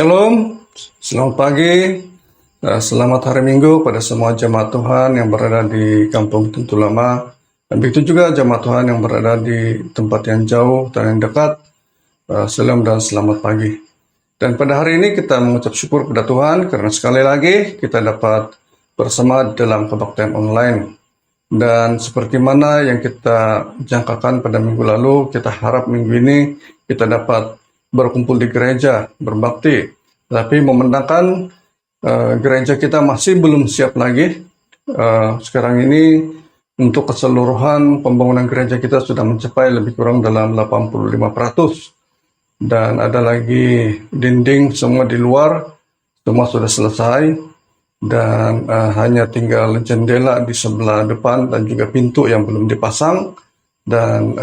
Shalom, selamat pagi, selamat hari Minggu pada semua jemaat Tuhan yang berada di Kampung Tentu Lama, dan begitu juga jemaat Tuhan yang berada di tempat yang jauh dan yang dekat. Salam dan selamat pagi. Dan pada hari ini kita mengucap syukur kepada Tuhan karena sekali lagi kita dapat bersama dalam kebaktian online. Dan seperti mana yang kita jangkakan pada minggu lalu, kita harap minggu ini kita dapat berkumpul di gereja, berbakti. Tapi memandangkan gereja kita masih belum siap lagi. Sekarang ini untuk keseluruhan pembangunan gereja kita sudah mencapai lebih kurang dalam 85%. Dan ada lagi dinding semua di luar, semua sudah selesai. Dan hanya tinggal jendela di sebelah depan dan juga pintu yang belum dipasang. Dan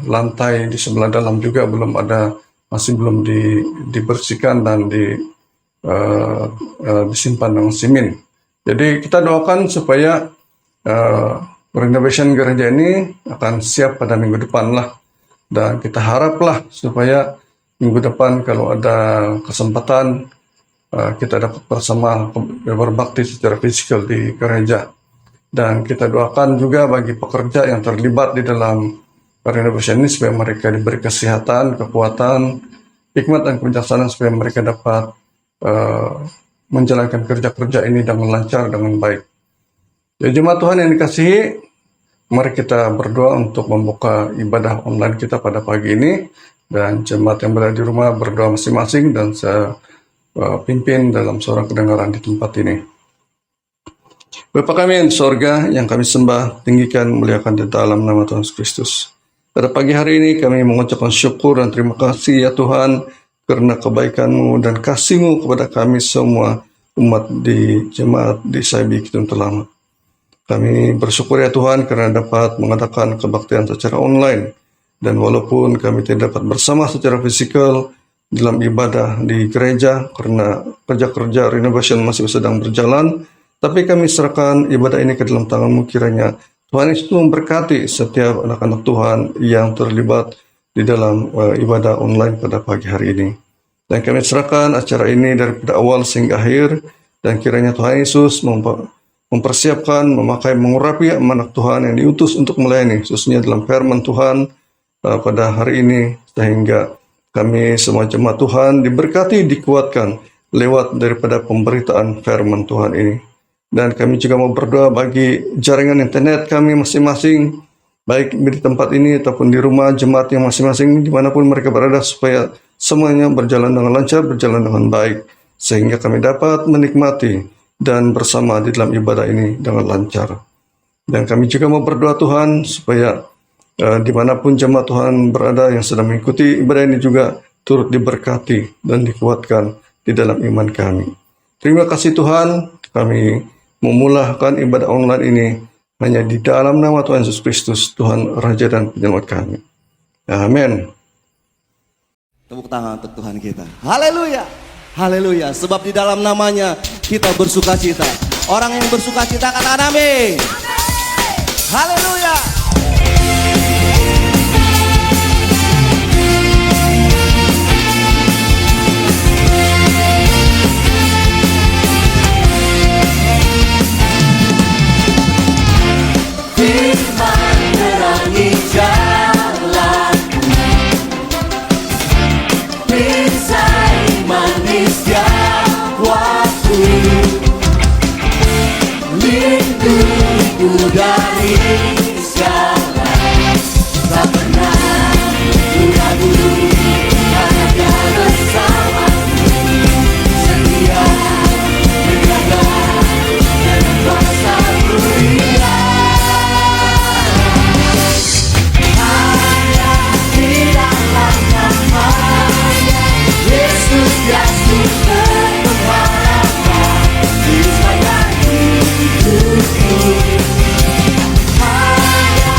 lantai di sebelah dalam juga belum ada, masih belum dibersihkan dan disimpan dengan simen. Jadi kita doakan supaya renovation gereja ini akan siap pada minggu depan lah. Dan kita haraplah supaya minggu depan kalau ada kesempatan kita dapat bersama berbakti secara fisikal di gereja. Dan kita doakan juga bagi pekerja yang terlibat di dalam renovation ini supaya mereka diberi kesehatan, kekuatan, hikmat dan kebijaksanaan supaya mereka dapat menjalankan kerja-kerja ini dengan lancar, dengan baik. Jadi jemaat Tuhan yang dikasihi, mari kita berdoa untuk membuka ibadah online kita pada pagi ini. Dan jemaat yang berada di rumah berdoa masing-masing dan saya pimpin dalam suara kedengaran di tempat ini. Bapa kami yang di sorga, yang kami sembah, tinggikan, muliakan di dalam nama Tuhan Yesus Kristus. Pada pagi hari ini kami mengucapkan syukur dan terima kasih ya Tuhan karena kebaikan-Mu dan kasih-Mu kepada kami semua umat di jemaat di SIB Tentu Lama. Kami bersyukur ya Tuhan karena dapat mengadakan kebaktian secara online. Dan walaupun kami tidak dapat bersama secara fisikal dalam ibadah di gereja karena kerja-kerja renovation masih sedang berjalan, tapi kami serahkan ibadah ini ke dalam tangan-Mu kiranya Tuhan Yesus memberkati setiap anak-anak Tuhan yang terlibat di dalam ibadah online pada pagi hari ini. Dan kami serahkan acara ini daripada awal sehingga akhir, dan kiranya Tuhan Yesus mempersiapkan, memakai, mengurapi anak Tuhan yang diutus untuk melayani, khususnya dalam firman Tuhan pada hari ini, sehingga kami semua jemaat Tuhan diberkati, dikuatkan lewat daripada pemberitaan firman Tuhan ini. Dan kami juga mau berdoa bagi jaringan internet kami masing-masing, baik di tempat ini ataupun di rumah jemaat yang masing-masing, dimanapun mereka berada, supaya semuanya berjalan dengan lancar, berjalan dengan baik, sehingga kami dapat menikmati dan bersama di dalam ibadah ini dengan lancar. Dan kami juga mau berdoa Tuhan, supaya dimanapun jemaat Tuhan berada yang sedang mengikuti ibadah ini juga turut diberkati dan dikuatkan di dalam iman kami. Terima kasih Tuhan, kami memulakan ibadah online ini hanya di dalam nama Tuhan Yesus Kristus, Tuhan Raja dan Penyelamat kami. Amin. Tepuk tangan untuk Tuhan kita. Haleluya. Haleluya. Sebab di dalam namanya kita bersuka cita. Orang yang bersuka cita katakan amin. Haleluya. Firman menerangi jalanku, perisai manis dakwaku, lindungiku dari segala, tak pernah ku ragu karena Dia bersamaku, setia menjaga dan kuasa mulia. Yesus berpengharapan di sepanjang hidupku. Hanya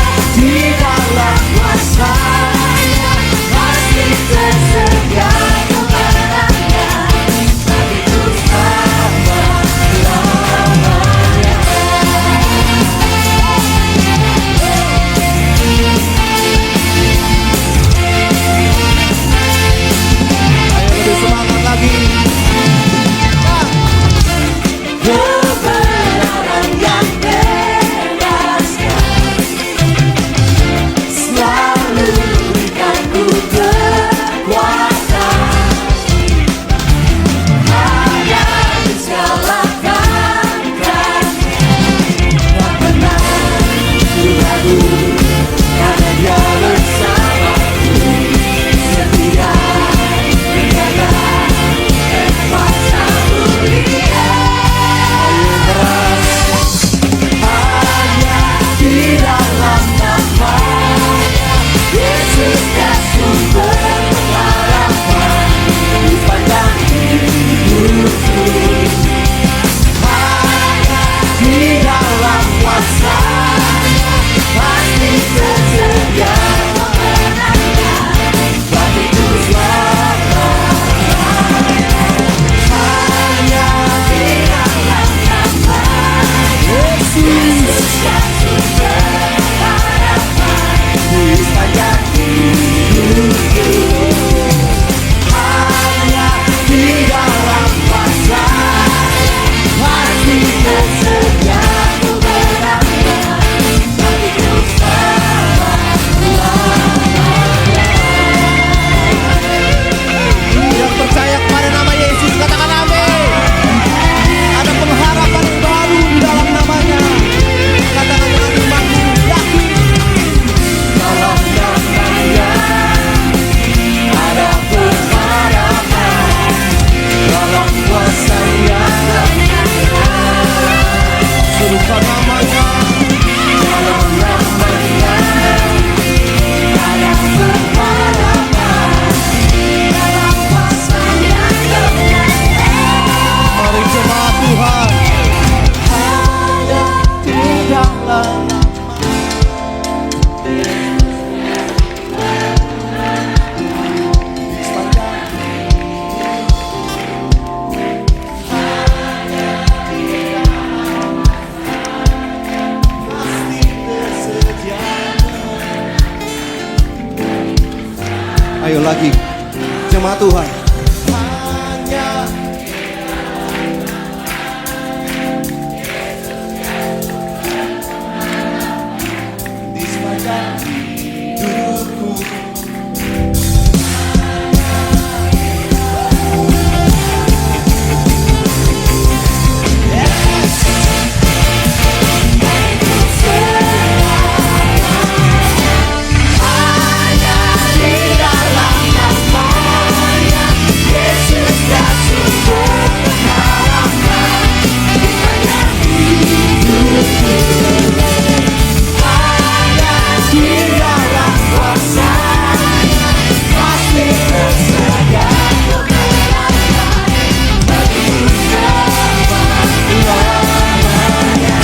Yesus yang sumber harapan di sepanjang hidupku. hanya di dalam kuasa hati tersedia ku berangkat bagiku Yang percaya kepada nama Yesus katakan amin. Ada pengharapan yang baru di dalam namanya. Katakan dengan imanmu, yakin. dalam namanya ada pengharapan dalam kuasanya Serukan namanya. dalam namanya ada pengharapan dalam kuasanya Mari jemaat Tuhan. ada Di dalam di sepanjang pasti tersedia. Ayo lagi, jemaat Tuhan. Hanya di sepanjang hidupku. hanya di dalam namanya Yesus yang sumber harapan sepanjang hidupku hanya di dalam kuasanya pasti tersedia ku berangkat bagiku selama-lamanya.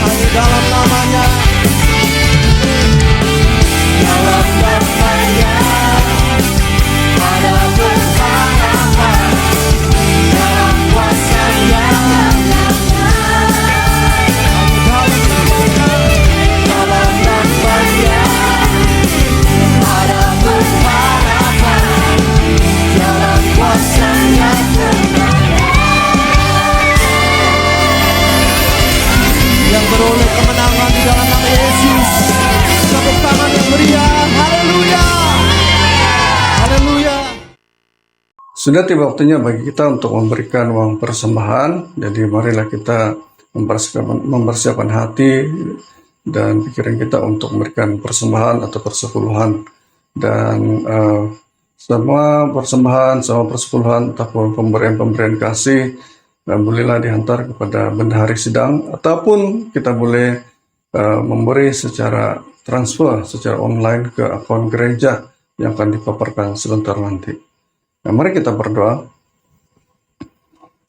Hanya dalam namanya. Dalam namanya ada pengharapan dalam kuasanya. Dalam namanya ada pengharapan dalam kuasanya. Yang beroleh kemenangan di dalam nama Yesus. Tepuk tangan yang meriah. Haleluya. Haleluya. Sudah tiba waktunya bagi kita untuk memberikan uang persembahan. Jadi marilah kita mempersiapkan hati dan pikiran kita untuk memberikan persembahan atau persepuluhan. Dan semua persembahan, semua persepuluhan ataupun pemberian-pemberian kasih bolehlah dihantar kepada bendahari sidang, ataupun kita boleh memberi secara transfer, secara online ke akun gereja yang akan dipaparkan sebentar nanti. Nah, mari kita berdoa.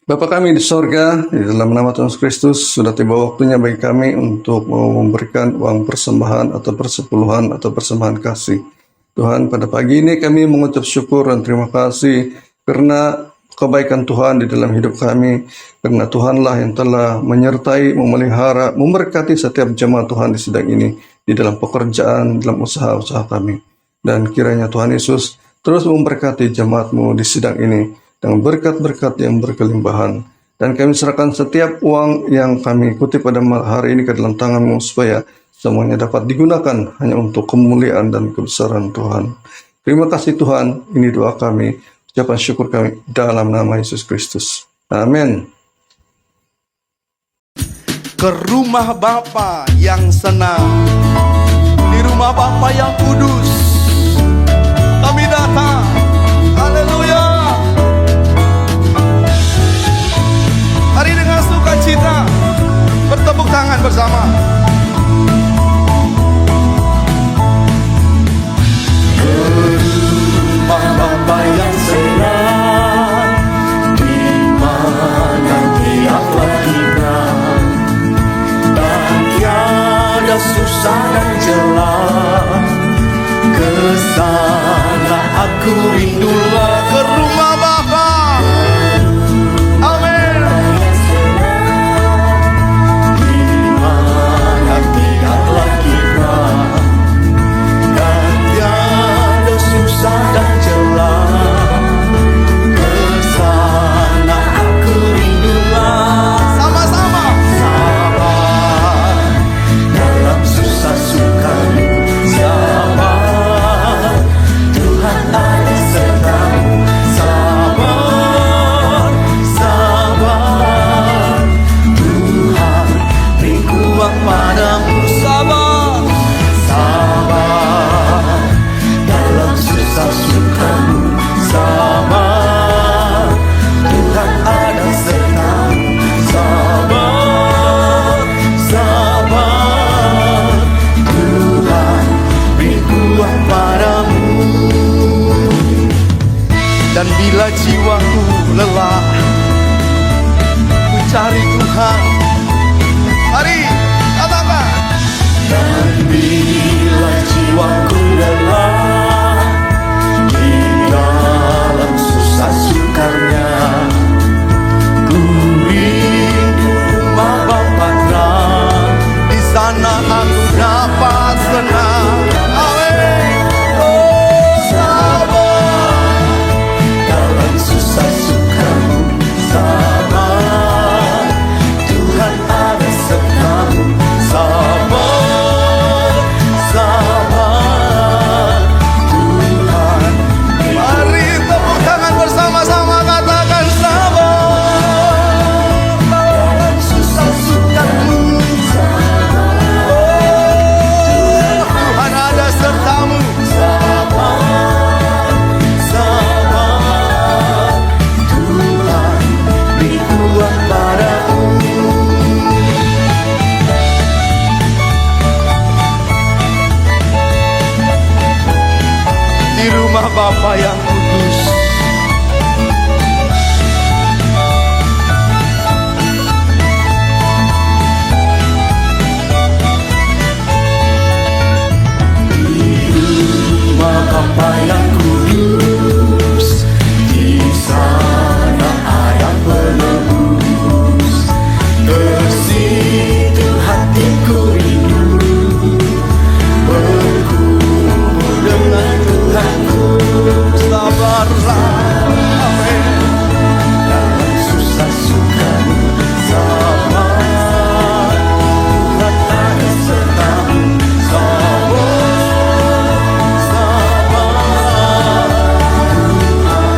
Bapa kami di sorga, di dalam nama Tuhan Yesus Kristus, sudah tiba waktunya bagi kami untuk memberikan uang persembahan atau persepuluhan atau persembahan kasih. Tuhan, pada pagi ini kami mengucap syukur dan terima kasih karena kebaikan Tuhan di dalam hidup kami, karena Tuhanlah yang telah menyertai, memelihara, memberkati setiap jemaat Tuhan di sidang ini, di dalam pekerjaan, dalam usaha-usaha kami. Dan kiranya Tuhan Yesus terus memberkati jemaat-Mu di sidang ini dengan berkat-berkat yang berkelimpahan. Dan kami serahkan setiap uang yang kami ikuti pada hari ini ke dalam tangan-Mu, supaya semuanya dapat digunakan hanya untuk kemuliaan dan kebesaran Tuhan. Terima kasih Tuhan, ini doa kami, ucapan syukur kami dalam nama Yesus Kristus. Amin. Ke rumah Bapa yang senang, di rumah Bapa yang kudus, kami datang. Haleluya. Hari dengan sukacita bertepuk tangan bersama. Rumah Bapa yang senang, di mana Dialah tinggal, dan tiada susah dan jelas. Kesana aku rindulah ke rumah Bapa. Amin. Di mana tiada kita dan tiada susah dan celah. Ke sana aku rindulah. Sama-sama. Sabar dalam susah suka. Sabar, Tuhan ada sertamu. Sabar, sabar, Tuhan beri kuat padamu. Sabar, sabar dalam susah sukamu. Sabar, Tuhan ada sertamu. Sabar, sabar, Tuhan beri kuat padamu. Dan bila jiwaku lelah, ku cari Tuhan. Mari katakan. Dan bila jiwaku lelah di dalam susah sukanya, ku rindu rumah Bapa terang. Di sana aku dapat senang. Amin. Oh, sabar dalam susah sukamu. Sabar, Tuhan ada sertamu. Sabar, sabar, Tuhan. Mari tepuk tangan bersama-sama, katakan sabar dalam susah sukamu. Oh, Tuhan ada sertamu. Sabar, sabar, Tuhan beri kuat padamu. Di rumah Bapa yang kudus, rumah Bapa yang kudus, di sana ada penebus. Ke situ hatiku rindu, berkumpul dengan Tuhanku. Sabarlah, amin, dalam susah sukamu. Sabar, Tuhan ada sertamu. Sabar, sabar, Tuhan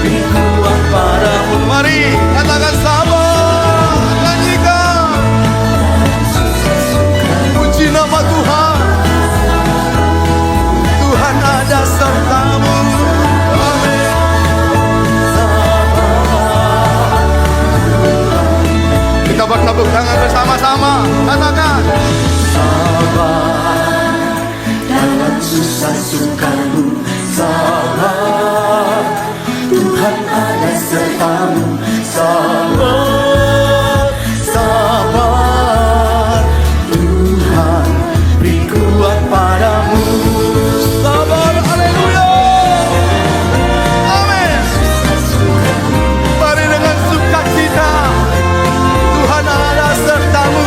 beri kuat padamu. Mari katakan sabar, nyanyikan. Puji nama Tuhan. Tuhan ada sertamu. Amin. Sabar. Kita bertepuk tangan bersama-sama. Katakan. Sabar dalam susah sukamu. Sabar, Tuhan ada sertamu. Sabar, sabar, Tuhan beri kuat padamu. Sabar, haleluya. Amin. Mari dengan sukacita, Tuhan ada sertamu.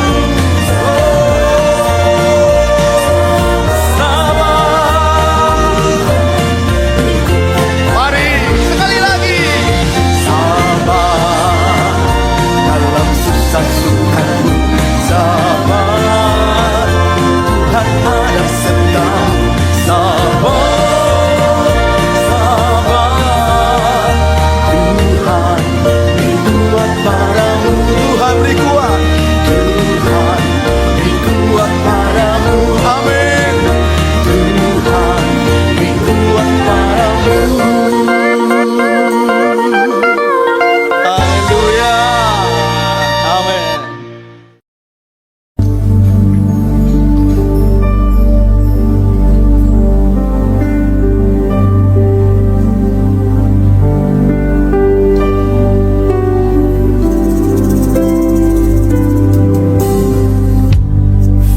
Sabar. Mari sekali lagi. Sabar dalam susah sukamu. Sabar, Tuhan ada sertamu. Sabar, sabar, Tuhan beri kuat padamu. Tuhan beri kuat. Tuhan beri kuat padamu. Amin. Tuhan beri kuat padamu. Haleluya. Amin.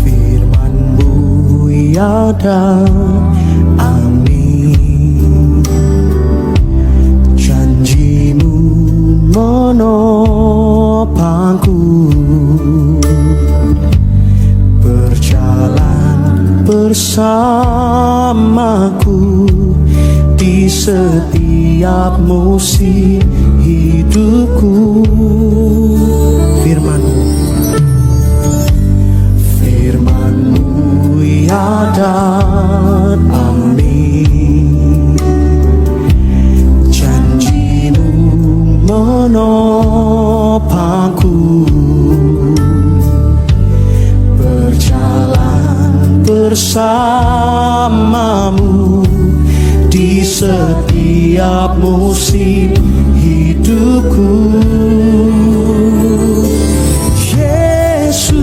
Firman-Mu ya dan amin. bersamaku di setiap musim hidupku. Firman-Mu ya dan amin. Janji-Mu menopangku, berjalan bersamamu di setiap musim hidupku. Yesus,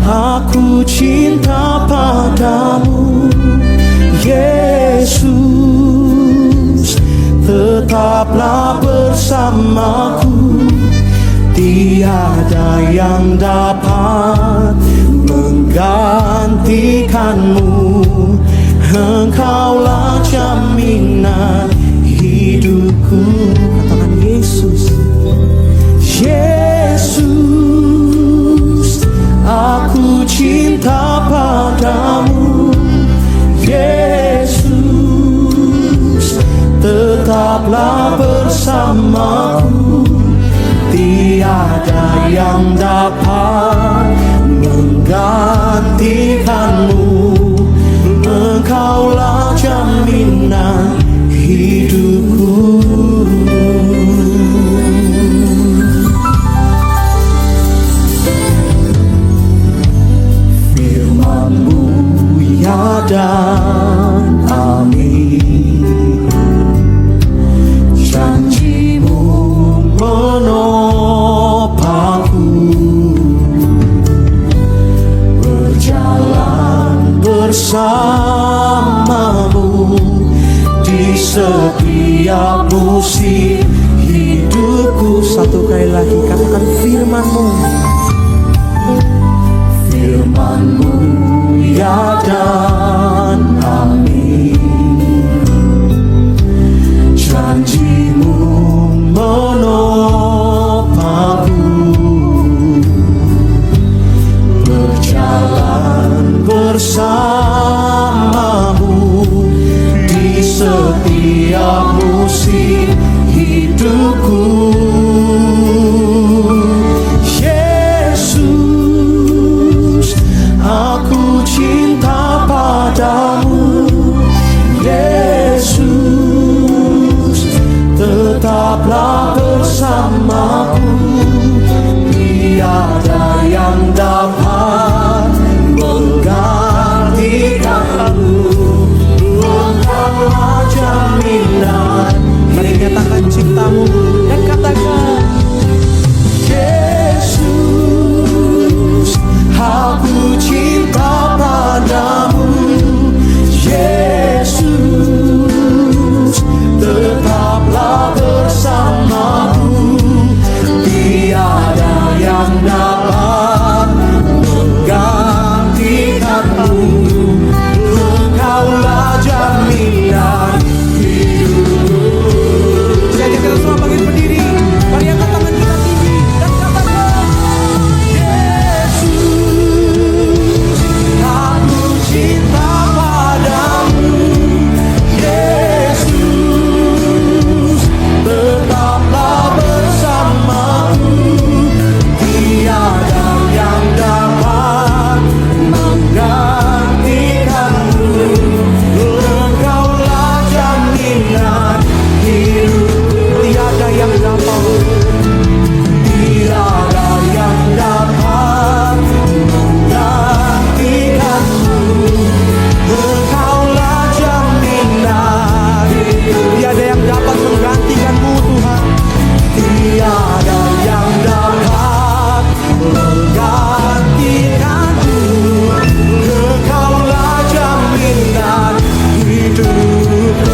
aku cinta padamu. Yesus, tetaplah bersamaku. Tiada yang dapat menggantikanmu. Engkaulah jaminan hidupku. Katakan Yesus. Yesus, aku cinta padamu. Yesus, tetaplah bersamaku. Tiada yang dapat menggantikanmu. Engkaulah jaminan hidupku. Firman-Mu ya dan amin. Janji-Mu menopangku, berjalan bersamamu di setiap musim hidupku. Satu kali lagi katakan firman-Mu. Firman-Mu ya dan amin. Janji-Mu menopangku, berjalan bersamamu di setiap musim hidupku. Yesus, aku cinta padamu. Yesus, tetaplah bersamaku. Tiada yang dapat menggantikanmu. Engkaulah jaminan. Mari nyatakan cintamu dan katakan Yesus, aku cinta padamu. Yesus, tetaplah bersamaku. Tiada yang dapat menggantikanmu. Engkaulah jaminan hidupku. Saya ajak kita semua bangkit berdiri. Mari angkat tangan kita tinggi dan katakan Yesus, aku cinta padamu. Yesus, tetaplah bersamaku. Tiada yang dapat menggantikanmu. Engkaulah jaminan hidupku. Tiada yang dapat, tiada yang dapat menggantikanmu. Engkaulah jaminan. Tiada yang dapat menggantikanmu Tuhan. Tiada yang dapat menggantikanmu. Engkaulah jaminan hidupku.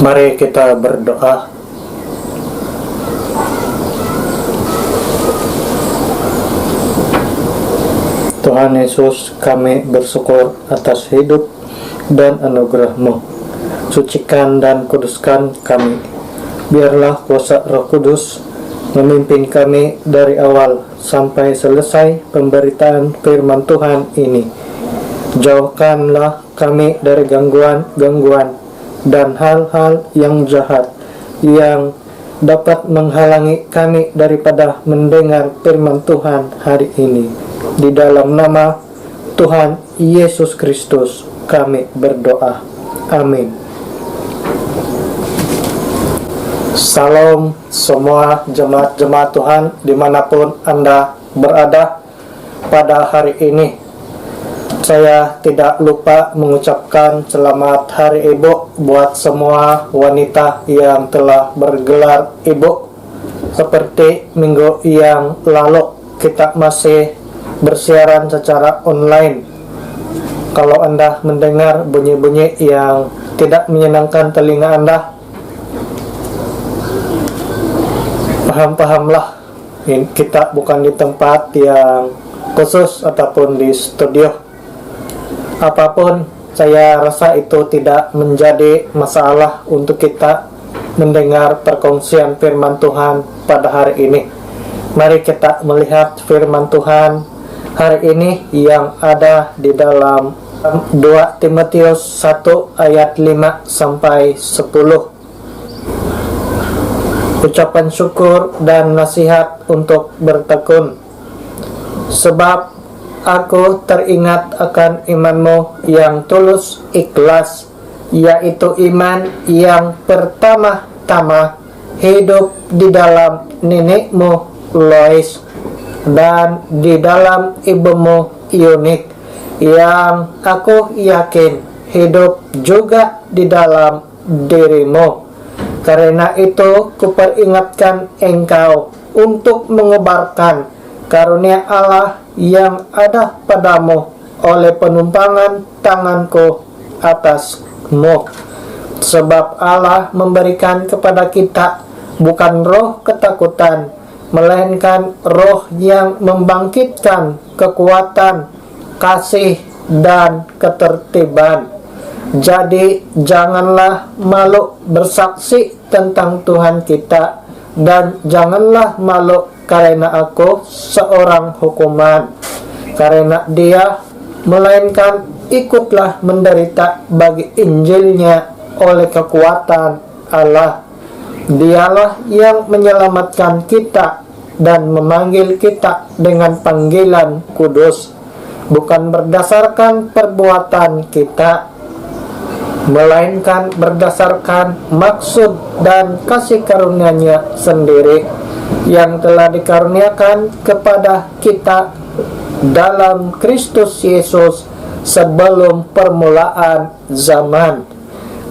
Mari kita berdoa. Tuhan Yesus, kami bersyukur atas hidup dan anugerah-Mu. Sucikan dan kuduskan kami. Biarlah kuasa Roh Kudus memimpin kami dari awal sampai selesai pemberitaan firman Tuhan ini. Jauhkanlah kami dari gangguan-gangguan dan hal-hal yang jahat yang dapat menghalangi kami daripada mendengar firman Tuhan hari ini. Di dalam nama Tuhan Yesus Kristus kami berdoa. Amin. Salam semua jemaat-jemaat Tuhan dimanapun Anda berada pada hari ini. Saya tidak lupa mengucapkan selamat Hari Ibu buat semua wanita yang telah bergelar ibu. Seperti minggu yang lalu kita masih bersiaran secara online. Kalau Anda mendengar bunyi-bunyi yang tidak menyenangkan telinga Anda, paham-pahamlah, kita bukan di tempat yang khusus ataupun di studio. Apapun, saya rasa itu tidak menjadi masalah untuk kita mendengar perkongsian firman Tuhan pada hari ini. Mari kita melihat firman Tuhan hari ini yang ada di dalam 2 Timotius 1 ayat 5 sampai 10. Ucapan syukur dan nasihat untuk bertekun. Sebab aku teringat akan imanmu yang tulus ikhlas, yaitu iman yang pertama-tama hidup di dalam nenekmu Lois dan di dalam ibumu Eunik, yang aku yakin hidup juga di dalam dirimu. Karena itu kuperingatkan engkau untuk mengobarkan karunia Allah yang ada padamu oleh penumpangan tanganku atasmu. Sebab Allah memberikan kepada kita bukan roh ketakutan, melainkan roh yang membangkitkan kekuatan, kasih, dan ketertiban. Jadi janganlah malu bersaksi tentang Tuhan kita, dan janganlah malu karena aku seorang hukuman. Karena dia, melainkan ikutlah menderita bagi Injilnya oleh kekuatan Allah. Dialah yang menyelamatkan kita dan memanggil kita dengan panggilan kudus, bukan berdasarkan perbuatan kita, melainkan berdasarkan maksud dan kasih karunia-Nya sendiri yang telah dikaruniakan kepada kita dalam Kristus Yesus sebelum permulaan zaman,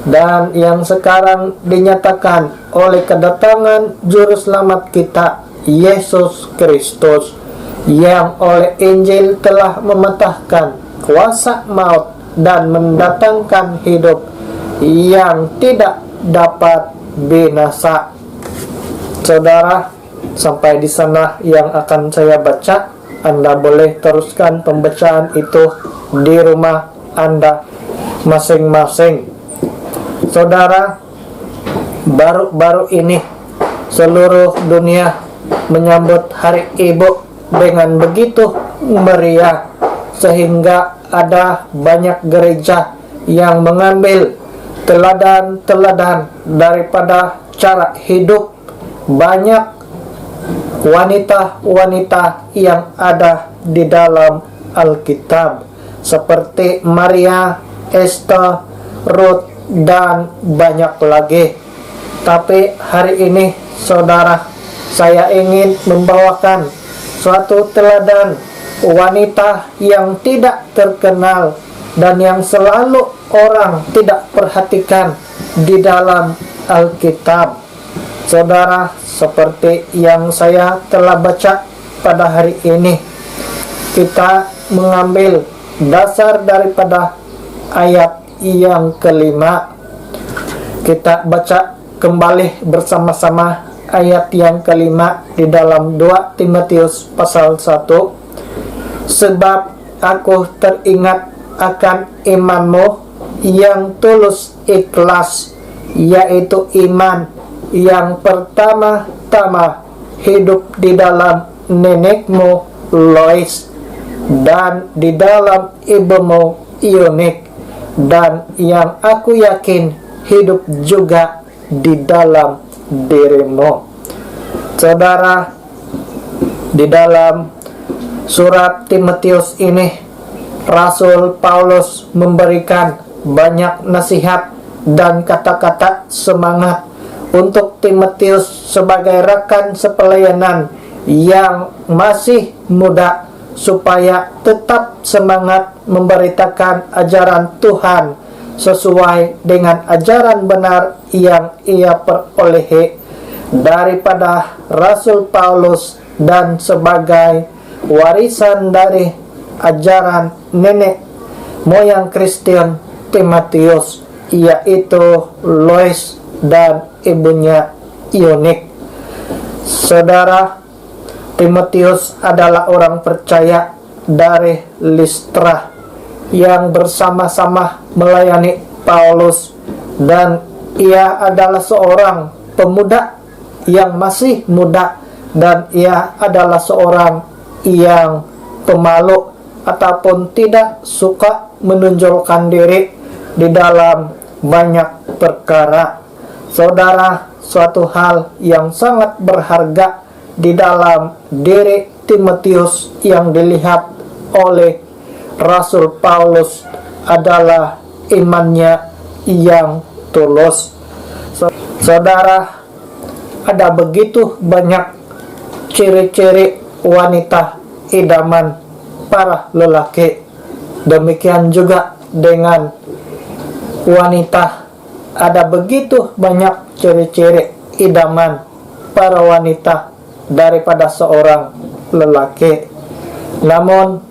dan yang sekarang dinyatakan oleh kedatangan Juru Selamat kita, Yesus Kristus, yang oleh Injil telah mematahkan kuasa maut dan mendatangkan hidup yang tidak dapat binasa. Saudara, sampai di sana yang akan saya baca. Anda boleh teruskan pembacaan itu di rumah Anda masing-masing. Saudara, baru-baru ini seluruh dunia menyambut Hari Ibu dengan begitu meriah, sehingga ada banyak gereja yang mengambil teladan-teladan daripada cara hidup banyak wanita-wanita yang ada di dalam Alkitab, seperti Maria, Esther, Ruth, dan banyak lagi. Tapi hari ini, saudara, saya ingin membawakan suatu teladan wanita yang tidak terkenal dan yang selalu orang tidak perhatikan di dalam Alkitab. Saudara, seperti yang saya telah baca pada hari ini, kita mengambil dasar daripada ayat yang kelima. Kita baca kembali bersama-sama ayat yang kelima di dalam 2 Timotius pasal 1. Sebab aku teringat akan imanmu yang tulus ikhlas, yaitu iman yang pertama-tama hidup di dalam nenekmu Lois dan di dalam ibumu Ionik, dan yang aku yakin hidup juga di dalam dirimu. Saudara, di dalam surat Timotius ini, Rasul Paulus memberikan banyak nasihat dan kata-kata semangat untuk Timotius sebagai rekan sepelayanan yang masih muda, supaya tetap semangat memberitakan ajaran Tuhan sesuai dengan ajaran benar yang ia perolehi daripada Rasul Paulus dan sebagai warisan dari ajaran nenek moyang Kristen Timotius, yaitu Lois dan ibunya Ionik. Saudara, Timotius adalah orang percaya dari Listra yang bersama-sama melayani Paulus, dan ia adalah seorang pemuda yang masih muda, dan ia adalah seorang yang pemalu ataupun tidak suka menunjukkan diri di dalam banyak perkara. Saudara, suatu hal yang sangat berharga di dalam diri Timotius yang dilihat oleh Rasul Paulus adalah imannya yang tulus. Saudara, ada begitu banyak ciri-ciri wanita idaman para lelaki. Demikian juga dengan wanita, ada begitu banyak ciri-ciri idaman para wanita daripada seorang lelaki. Namun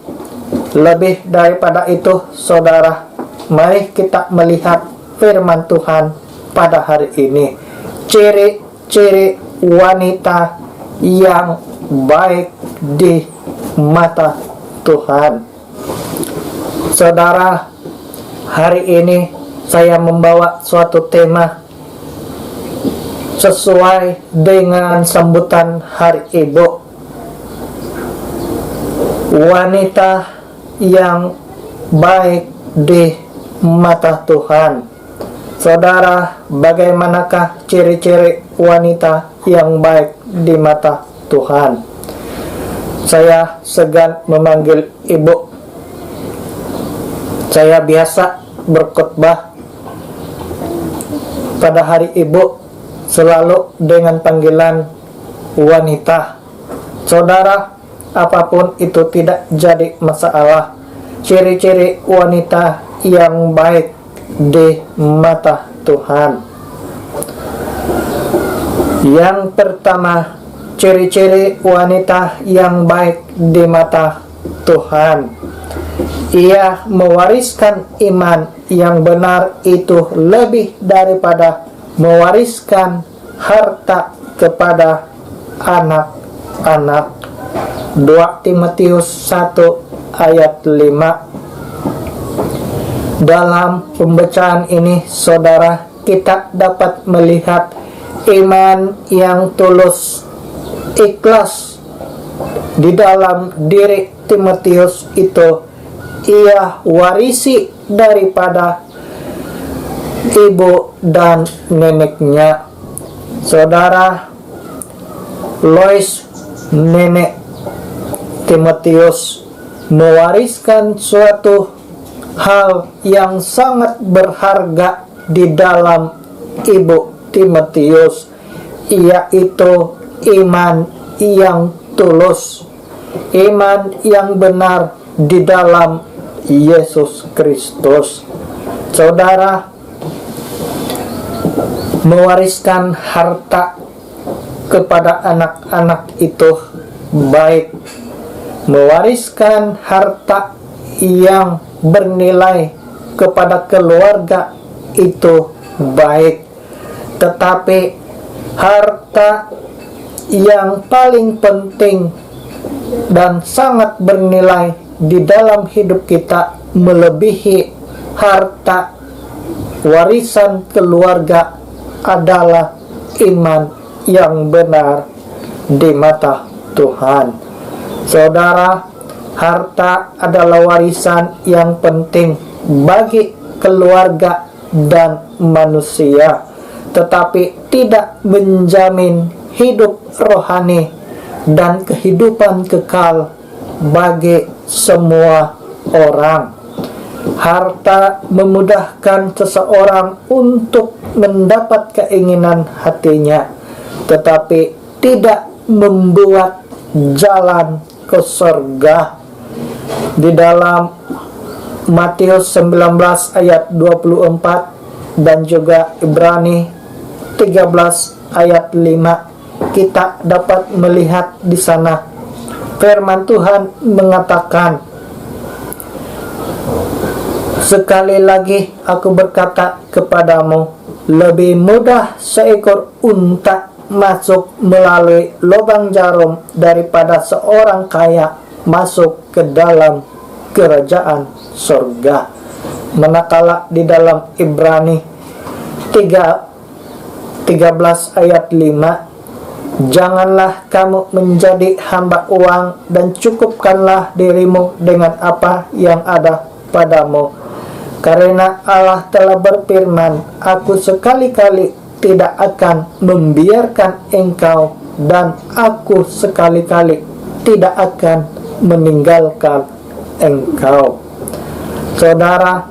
lebih daripada itu, saudara, mari kita melihat firman Tuhan pada hari ini. Ciri-ciri wanita yang baik di mata Tuhan. Saudara, hari ini saya membawa suatu tema sesuai dengan sambutan Hari Ibu. Wanita yang baik di mata Tuhan. Saudara, bagaimanakah ciri-ciri wanita yang baik di mata Tuhan? Saya segan memanggil ibu. Saya biasa berkhotbah pada Hari Ibu selalu dengan panggilan wanita. Saudara, apapun itu tidak jadi masalah. Ciri-ciri wanita yang baik di mata Tuhan. Yang pertama, ciri-ciri wanita yang baik di mata Tuhan. Ia mewariskan iman yang benar, itu lebih daripada mewariskan harta kepada anak-anak. 2 Timotius 1 ayat 5. Dalam pembacaan ini, saudara, kita dapat melihat iman yang tulus, ikhlas di dalam diri Timotius itu. Ia warisi daripada ibu dan neneknya. Saudara, Lois, nenek Timotius, mewariskan suatu hal yang sangat berharga di dalam ibu Timotius, yaitu iman yang tulus, iman yang benar di dalam Yesus Kristus. Saudara, mewariskan harta kepada anak-anak itu baik. Mewariskan harta yang bernilai kepada keluarga itu baik. Tetapi harta yang paling penting dan sangat bernilai di dalam hidup kita melebihi harta warisan keluarga adalah iman yang benar di mata Tuhan. Saudara, harta adalah warisan yang penting bagi keluarga dan manusia, tetapi tidak menjamin hidup rohani dan kehidupan kekal bagi semua orang. Harta memudahkan seseorang untuk mendapat keinginan hatinya, tetapi tidak membuat jalan ke surga. Di dalam Matius 19 ayat 24 dan juga Ibrani 13 ayat 5, kita dapat melihat di sana firman Tuhan mengatakan, "Sekali lagi aku berkata kepadamu, lebih mudah seekor unta masuk melalui lubang jarum daripada seorang kaya masuk ke dalam kerajaan surga." Manakala di dalam Ibrani 13 ayat 5, "Janganlah kamu menjadi hamba uang dan cukupkanlah dirimu dengan apa yang ada padamu. Karena Allah telah berfirman, aku sekali-kali tidak akan membiarkan engkau dan aku sekali-kali tidak akan meninggalkan engkau." Saudara,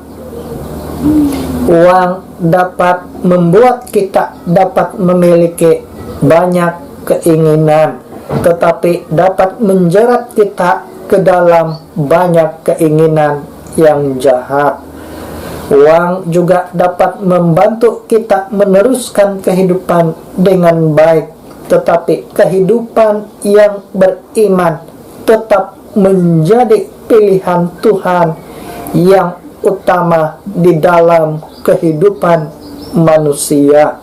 uang dapat membuat kita dapat memiliki banyak keinginan, tetapi dapat menjerat kita ke dalam banyak keinginan yang jahat. Uang juga dapat membantu kita meneruskan kehidupan dengan baik, tetapi kehidupan yang beriman tetap menjadi pilihan Tuhan yang utama di dalam kehidupan manusia.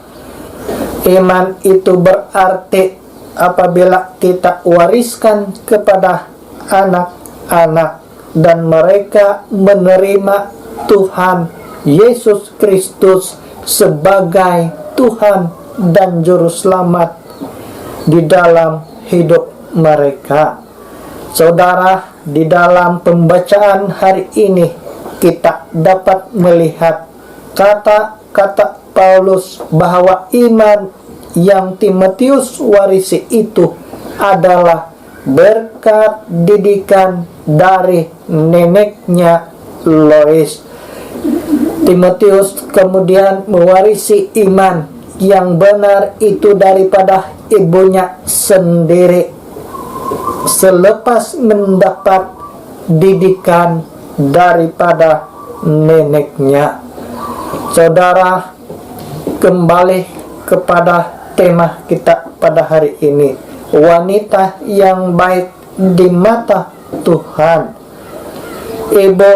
Iman itu berarti apabila kita wariskan kepada anak-anak dan mereka menerima Tuhan Yesus Kristus sebagai Tuhan dan Juru Selamat di dalam hidup mereka. Saudara, di dalam pembacaan hari ini kita dapat melihat kata-kata Paulus bahwa iman yang Timotius warisi itu adalah berkat didikan dari neneknya Lois. Timotius kemudian mewarisi iman yang benar itu daripada ibunya sendiri selepas mendapat didikan daripada neneknya. Saudara, kembali kepada tema kita pada hari ini, wanita yang baik di mata Tuhan. Ibu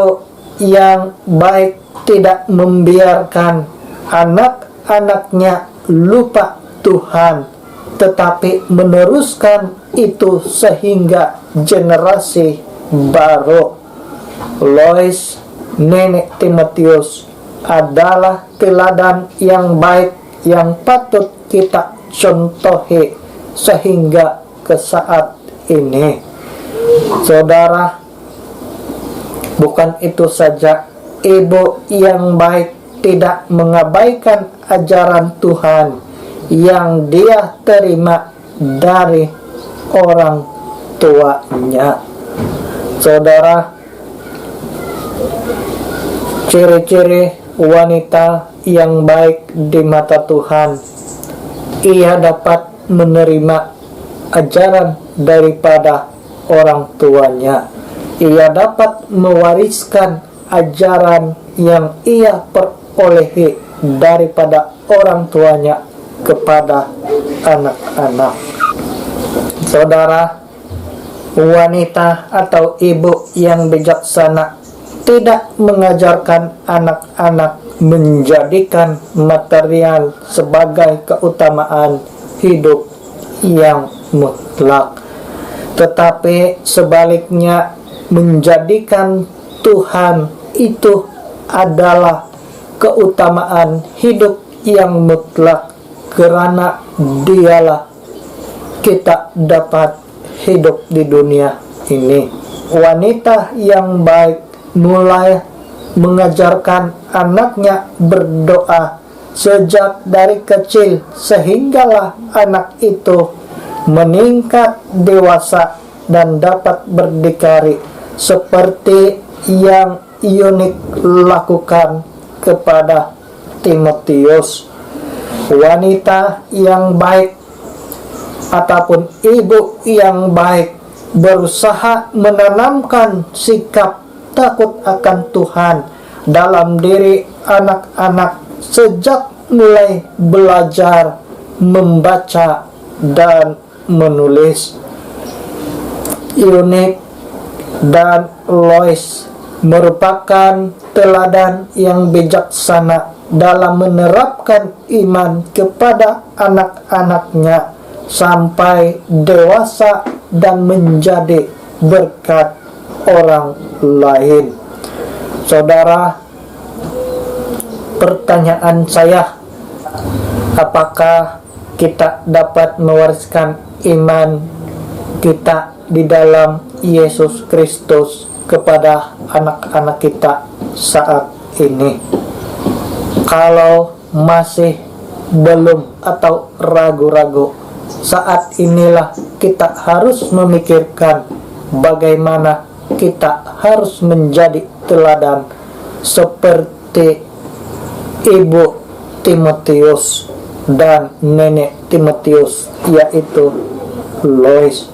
yang baik tidak membiarkan anak-anaknya lupa Tuhan, tetapi meneruskan itu sehingga generasi baru. Lois, nenek Timotius, adalah teladan yang baik yang patut kita contohi sehingga ke saat ini. Saudara, bukan itu saja, ibu yang baik tidak mengabaikan ajaran Tuhan yang dia terima dari orang tuanya. Saudara, ciri-ciri wanita yang baik di mata Tuhan, ia dapat menerima ajaran daripada orang tuanya. Ia dapat mewariskan ajaran yang ia perolehi daripada orang tuanya kepada anak-anak. Saudara, wanita atau ibu yang bijaksana tidak mengajarkan anak-anak menjadikan material sebagai keutamaan hidup yang mutlak, tetapi sebaliknya menjadikan Tuhan itu adalah keutamaan hidup yang mutlak, karena Dialah kita dapat hidup di dunia ini. Wanita yang baik mulai mengajarkan anaknya berdoa sejak dari kecil, sehinggalah anak itu meningkat dewasa dan dapat berdikari seperti yang Eunik lakukan kepada Timotius. Wanita yang baik ataupun ibu yang baik berusaha menanamkan sikap takut akan Tuhan dalam diri anak-anak sejak mulai belajar membaca dan menulis. Eunik dan Lois merupakan teladan yang bijaksana dalam menerapkan iman kepada anak-anaknya sampai dewasa dan menjadi berkat orang lain. Saudara, pertanyaan saya, apakah kita dapat mewariskan iman kita di dalam Yesus Kristus kepada anak-anak kita saat ini? Kalau masih belum atau ragu-ragu, saat inilah kita harus memikirkan bagaimana kita harus menjadi teladan seperti ibu Timotius dan nenek Timotius, yaitu Lois.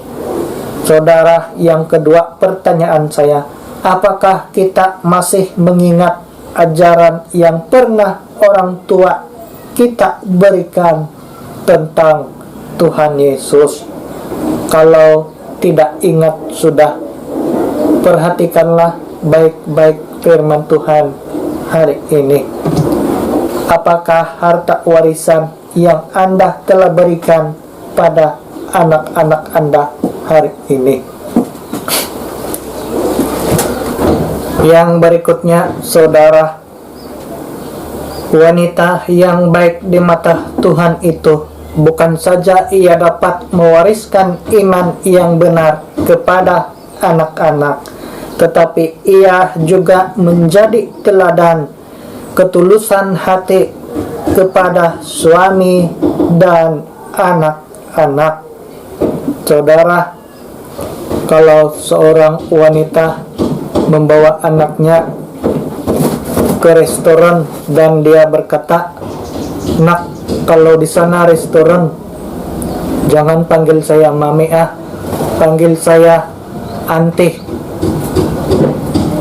Saudara, yang kedua, pertanyaan saya, apakah kita masih mengingat ajaran yang pernah orang tua kita berikan tentang Tuhan Yesus? Kalau tidak ingat sudah, perhatikanlah baik-baik firman Tuhan hari ini. Apakah harta warisan yang Anda telah berikan pada anak-anak Anda hari ini? Yang berikutnya, saudara, wanita yang baik di mata Tuhan itu bukan saja ia dapat mewariskan iman yang benar kepada anak-anak, tetapi ia juga menjadi teladan ketulusan hati kepada suami dan anak-anak. Saudara, kalau seorang wanita membawa anaknya ke restoran dan dia berkata, "Nak, kalau di sana restoran, jangan panggil saya mami panggil saya anti."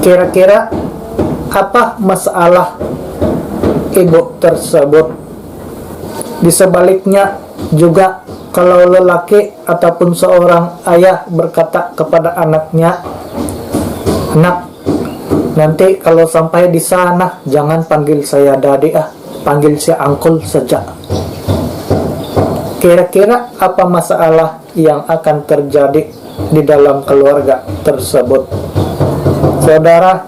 Kira-kira apa masalah ibu tersebut? Di sebaliknya juga, kalau lelaki ataupun seorang ayah berkata kepada anaknya, "Nak, nanti kalau sampai di sana jangan panggil saya daddy panggil saya uncle saja." Kira-kira apa masalah yang akan terjadi di dalam keluarga tersebut? Saudara,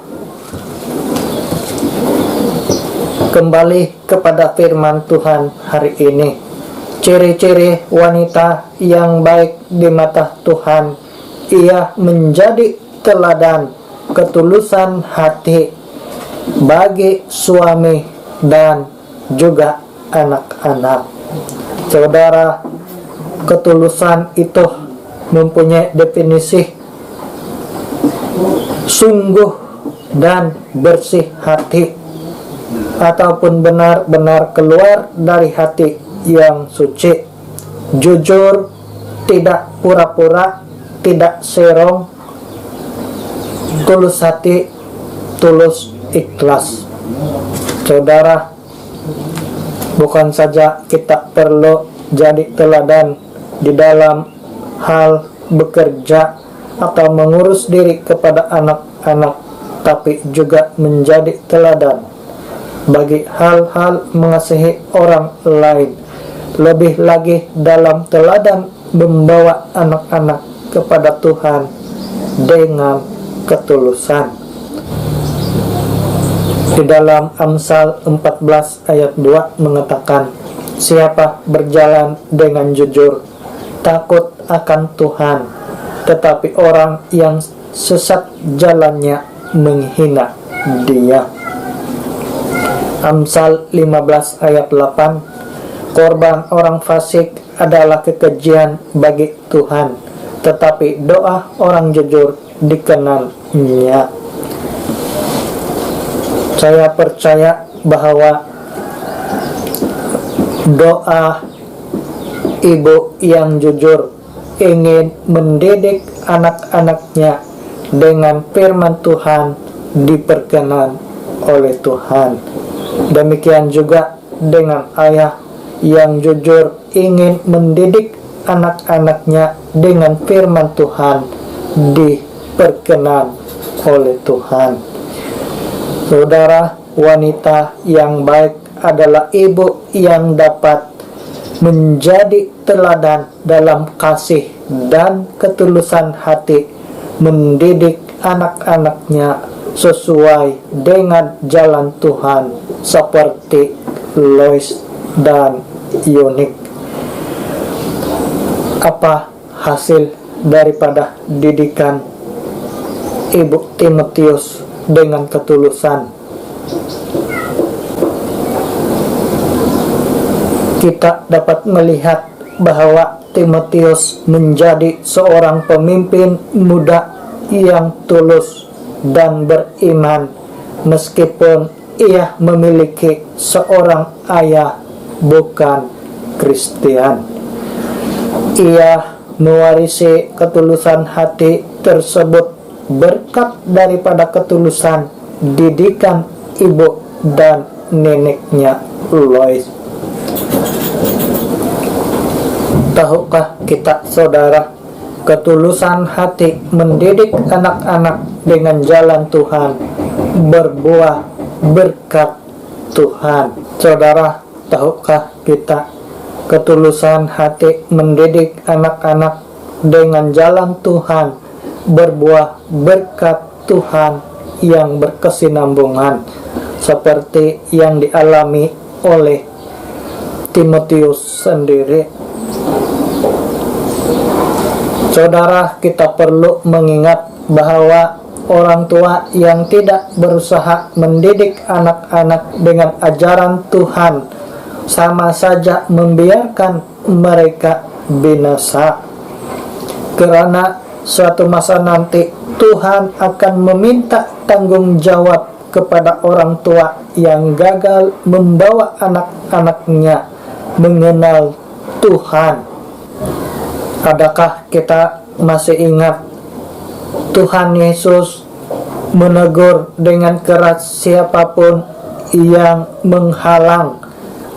kembali kepada firman Tuhan hari ini. Ciri-ciri wanita yang baik di mata Tuhan, ia menjadi teladan ketulusan hati bagi suami dan juga anak-anak. Saudara, ketulusan itu mempunyai definisi sungguh dan bersih hati, ataupun benar-benar keluar dari hati yang suci, jujur, tidak pura-pura, tidak serong, tulus hati, tulus ikhlas. Saudara, bukan saja kita perlu jadi teladan di dalam hal bekerja atau mengurus diri kepada anak-anak, tapi juga menjadi teladan bagi hal-hal mengasihi orang lain. Lebih lagi dalam teladan membawa anak-anak kepada Tuhan dengan ketulusan. Di dalam Amsal 14 ayat 2 mengatakan, siapa berjalan dengan jujur, takut akan Tuhan, tetapi orang yang sesat jalannya menghina Dia. Amsal 15 ayat 8, korban orang fasik adalah kekejian bagi Tuhan, tetapi doa orang jujur dikenannya. Saya percaya bahwa doa ibu yang jujur ingin mendidik anak-anaknya dengan firman Tuhan diperkenan oleh Tuhan. Demikian juga dengan ayah yang jujur ingin mendidik anak-anaknya dengan firman Tuhan diperkenan oleh Tuhan. Saudara, wanita yang baik adalah ibu yang dapat menjadi teladan dalam kasih dan ketulusan hati, mendidik anak-anaknya sesuai dengan jalan Tuhan seperti Lois dan Yunik. Apa hasil daripada didikan Ibu Timotius dengan ketulusan? Kita dapat melihat bahwa Timotius menjadi seorang pemimpin muda yang tulus dan beriman meskipun ia memiliki seorang ayah bukan Kristen. Ia mewarisi ketulusan hati tersebut berkat daripada ketulusan didikan ibu dan neneknya Lois. Tahukah kita, saudara, ketulusan hati mendidik anak-anak dengan jalan Tuhan berbuah berkat Tuhan. Saudara, tahukah kita, ketulusan hati mendidik anak-anak dengan jalan Tuhan berbuah berkat Tuhan yang berkesinambungan seperti yang dialami oleh Timotius sendiri. Saudara, kita perlu mengingat bahwa orang tua yang tidak berusaha mendidik anak-anak dengan ajaran Tuhan sama saja membiarkan mereka binasa. Karena suatu masa nanti Tuhan akan meminta tanggung jawab kepada orang tua yang gagal membawa anak-anaknya mengenal Tuhan. Adakah kita masih ingat Tuhan Yesus menegur dengan keras siapapun yang menghalang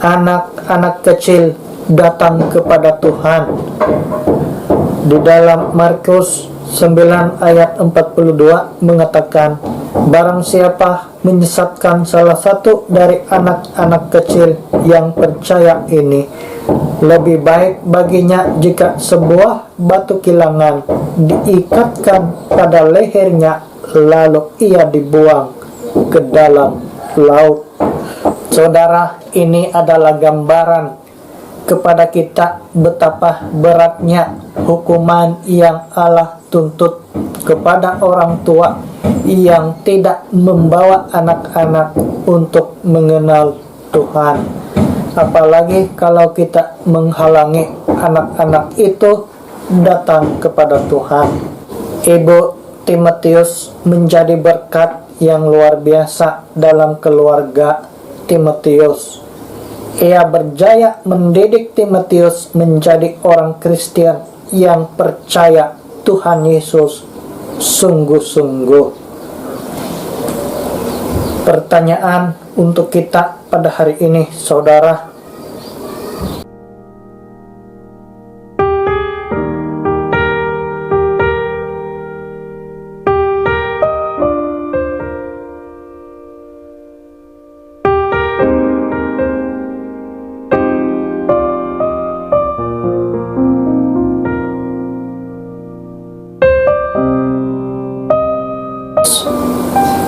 anak-anak kecil datang kepada Tuhan? Di dalam Markus 9 ayat 42 mengatakan, barang siapa menyesatkan salah satu dari anak-anak kecil yang percaya ini, lebih baik baginya jika sebuah batu kilangan diikatkan pada lehernya lalu ia dibuang ke dalam laut. Saudara, ini adalah gambaran kepada kita betapa beratnya hukuman yang Allah tuntut kepada orang tua yang tidak membawa anak-anak untuk mengenal Tuhan. Apalagi kalau kita menghalangi anak-anak itu datang kepada Tuhan. Ibu Timotius menjadi berkat yang luar biasa dalam keluarga Timotius. Ia berjaya mendidik Timotius menjadi orang Kristen yang percaya Tuhan Yesus sungguh-sungguh. Pertanyaan untuk kita pada hari ini, saudara,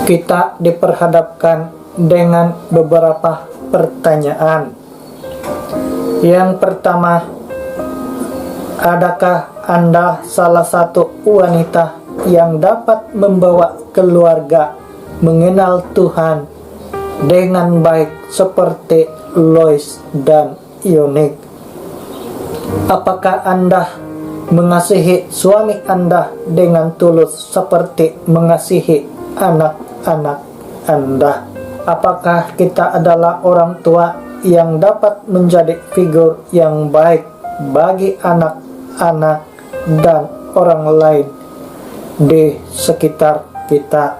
Kita diperhadapkan dengan beberapa pertanyaan. Yang pertama, adakah Anda salah satu wanita yang dapat membawa keluarga mengenal Tuhan dengan baik seperti Lois dan Ionik? Apakah Anda mengasihi suami Anda dengan tulus seperti mengasihi anak-anak Anda? Apakah kita adalah orang tua yang dapat menjadi figur yang baik bagi anak-anak dan orang lain di sekitar kita?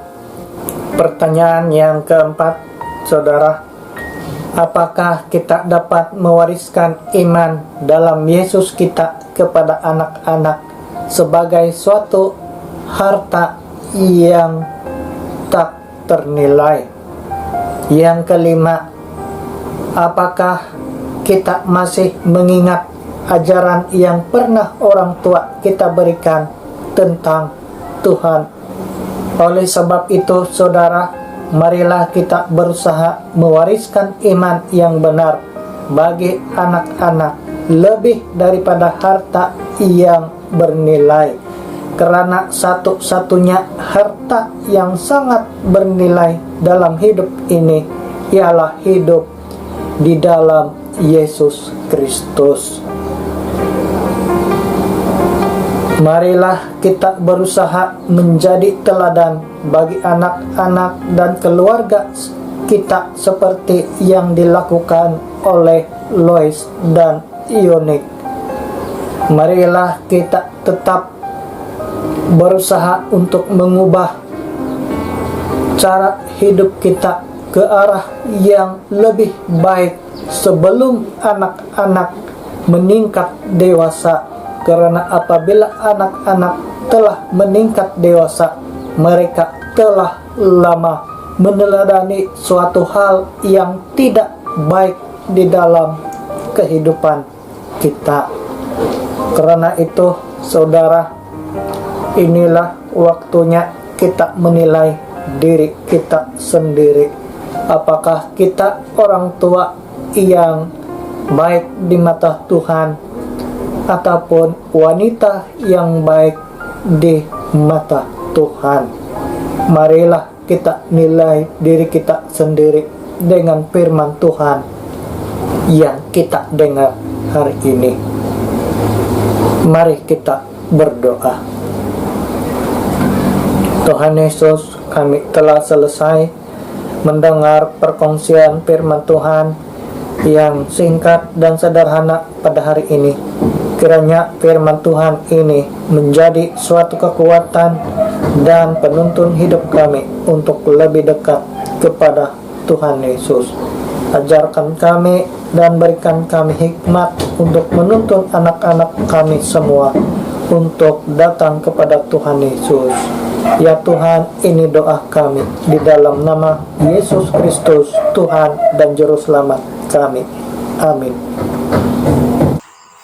Pertanyaan yang keempat, saudara, apakah kita dapat mewariskan iman dalam Yesus kita kepada anak-anak sebagai suatu harta yang tak ternilai? Yang kelima, apakah kita masih mengingat ajaran yang pernah orang tua kita berikan tentang Tuhan? Oleh sebab itu, saudara, marilah kita berusaha mewariskan iman yang benar bagi anak-anak lebih daripada harta yang bernilai. Karena satu-satunya harta yang sangat bernilai dalam hidup ini ialah hidup di dalam Yesus Kristus. Marilah kita berusaha menjadi teladan bagi anak-anak dan keluarga kita seperti yang dilakukan oleh Lois dan Ionik. Marilah kita tetap berusaha untuk mengubah cara hidup kita ke arah yang lebih baik sebelum anak-anak meningkat dewasa. Karena apabila anak-anak telah meningkat dewasa, mereka telah lama meneladani suatu hal yang tidak baik di dalam kehidupan kita. Karena itu, saudara, inilah waktunya kita menilai diri kita sendiri. Apakah kita orang tua yang baik di mata Tuhan, ataupun wanita yang baik di mata Tuhan? Marilah kita nilai diri kita sendiri dengan firman Tuhan yang kita dengar hari ini. Mari kita berdoa. Tuhan Yesus, kami telah selesai mendengar perkongsian firman Tuhan yang singkat dan sederhana pada hari ini. Kiranya firman Tuhan ini menjadi suatu kekuatan dan penuntun hidup kami untuk lebih dekat kepada Tuhan Yesus. Ajarkan kami dan berikan kami hikmat untuk menuntun anak-anak kami semua untuk datang kepada Tuhan Yesus. Ya Tuhan, ini doa kami di dalam nama Yesus Kristus, Tuhan dan Juru Selamat kami. Amin.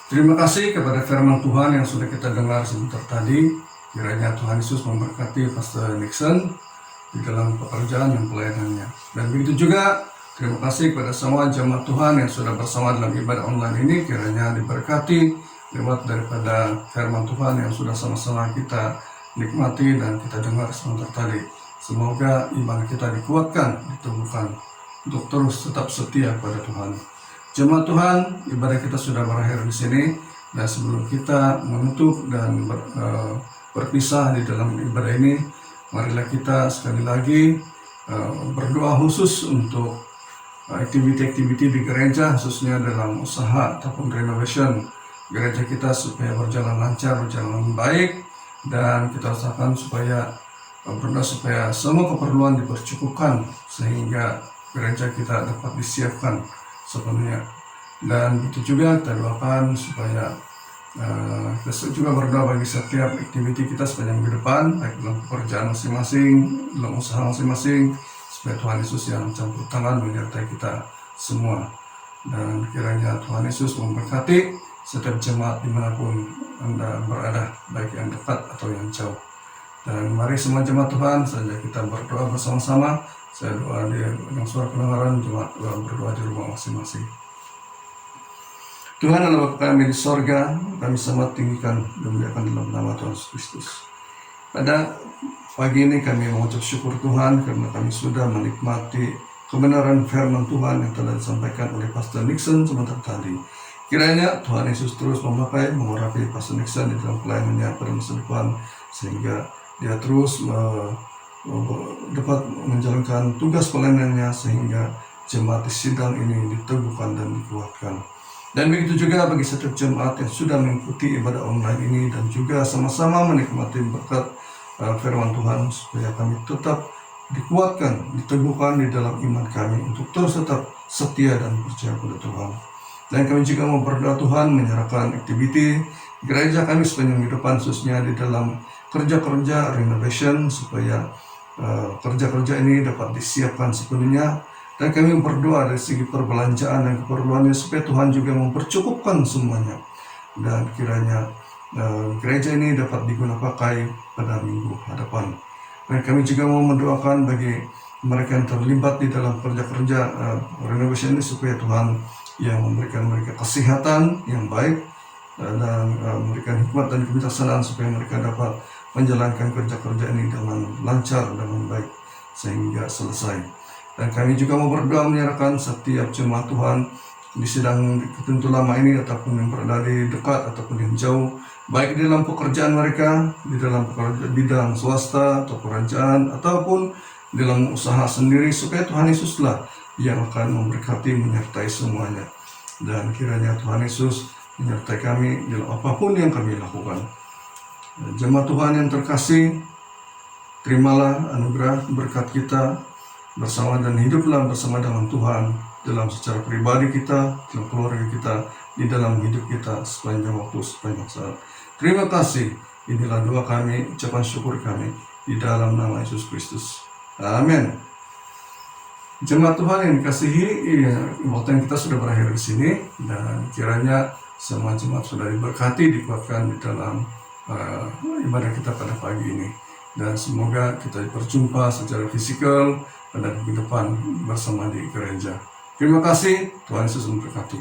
Terima kasih kepada firman Tuhan yang sudah kita dengar sebentar tadi. Kiranya Tuhan Yesus memberkati Pastor Nixon di dalam pekerjaan dan pelayanannya. Dan begitu juga terima kasih kepada semua jemaat Tuhan yang sudah bersama dalam ibadah online ini. Kiranya diberkati lewat daripada firman Tuhan yang sudah sama-sama kita nikmati dan kita dengar sebentar tadi. Semoga iman kita dikuatkan, ditumbuhkan untuk terus tetap setia pada Tuhan. Jemaat Tuhan, ibadah kita sudah berakhir di sini, dan sebelum kita menutup dan berpisah di dalam ibadah ini, marilah kita sekali lagi berdoa khusus untuk aktiviti-aktiviti di gereja, khususnya dalam usaha ataupun renovation gereja kita supaya berjalan lancar, berjalan baik, dan kita usahakan supaya berdoa supaya semua keperluan dipercukupkan sehingga gereja kita dapat disiapkan sepenuhnya. Dan itu juga kita doakan supaya kita juga berdoa bagi setiap aktiviti kita sepanjang ke depan, baik dalam pekerjaan masing-masing, dalam usaha masing-masing, supaya Tuhan Yesus yang campur tangan menyertai kita semua. Dan kiranya Tuhan Yesus memberkati setiap jemaat dimanapun Anda berada, baik yang dekat atau yang jauh. Dan mari semua jemaat Tuhan saja kita berdoa bersama-sama. Saya doa dengan suara kedengaran, jemaat berdoa di rumah masing-masing. Tuhan adalah Bapa kami di sorga, kami sangat tinggikan dan muliakan dalam nama Tuhan Yesus Kristus. Pada pagi ini kami mengucap syukur Tuhan karena kami sudah menikmati kebenaran firman Tuhan yang telah disampaikan oleh Pastor Nixon sebentar tadi. Kiranya Tuhan Yesus terus memakai, mengurapi Pastor Nixon di dalam pelayanannya pada masa depan, sehingga dia terus dapat menjalankan tugas pelayanannya, sehingga jemaat di sidang ini diteguhkan dan dikuatkan. Dan begitu juga bagi setiap jemaat yang sudah mengikuti ibadah online ini dan juga sama-sama menikmati berkat firman Tuhan, supaya kami tetap dikuatkan, diteguhkan di dalam iman kami untuk terus tetap setia dan percaya pada Tuhan. Dan kami juga mau berdoa Tuhan menyerahkan aktiviti gereja kami sepanjang depan, khususnya di dalam kerja-kerja renovation, supaya kerja-kerja ini dapat disiapkan sepenuhnya. Dan kami berdoa dari segi perbelanjaan dan keperluannya, supaya Tuhan juga mempercukupkan semuanya. Dan kiranya gereja ini dapat digunakan pakai pada minggu hadapan. Dan kami juga mau mendoakan bagi mereka yang terlibat di dalam kerja-kerja renovation ini, supaya Tuhan yang memberikan mereka kesehatan yang baik dan memberikan hikmat dan kebijaksanaan, supaya mereka dapat menjalankan kerja-kerja ini dengan lancar, dengan baik, sehingga selesai. Dan kami juga mau berdoa menyerahkan setiap jemaat Tuhan di sidang tertentu lama ini, ataupun yang berada di dekat ataupun yang jauh, baik di dalam pekerjaan mereka, di dalam bidang swasta atau kerajaan, ataupun di dalam usaha sendiri, supaya Tuhan Yesuslah yang akan memberkati, menyertai semuanya. Dan kiranya Tuhan Yesus menyertai kami dalam apapun yang kami lakukan. Jemaat Tuhan yang terkasih, terimalah anugerah berkat kita bersama, dan hiduplah bersama dengan Tuhan dalam secara pribadi kita, dalam keluarga kita, di dalam hidup kita sepanjang waktu, sepanjang saat. Terima kasih. Inilah doa kami, ucapan syukur kami di dalam nama Yesus Kristus. Amin. Jemaat Tuhan yang dikasihi, waktu yang kita sudah berakhir di sini, dan kiranya semua jemaat sudah diberkati, dikuatkan di dalam ibadah kita pada pagi ini. Dan semoga kita berjumpa secara fisikal pada minggu depan bersama di gereja. Terima kasih, Tuhan Yesus memberkati.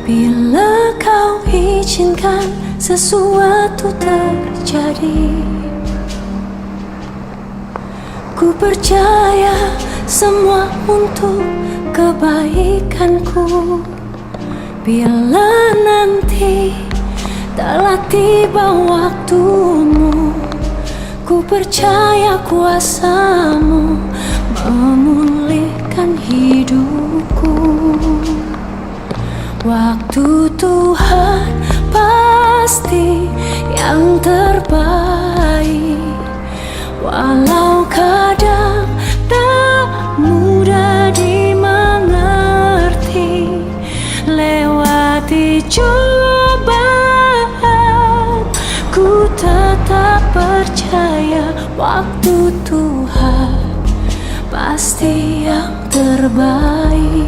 Bila kau izinkan sesuatu terjadi, ku percaya semua untuk kebaikanku. Bila nanti telah tiba waktumu, ku percaya kuasa-Mu memulihkan hidupku. Waktu Tuhan pasti yang terbaik, walau kadang tak mudah dimengerti. Lewati cobaan, ku tetap percaya waktu Tuhan pasti yang terbaik.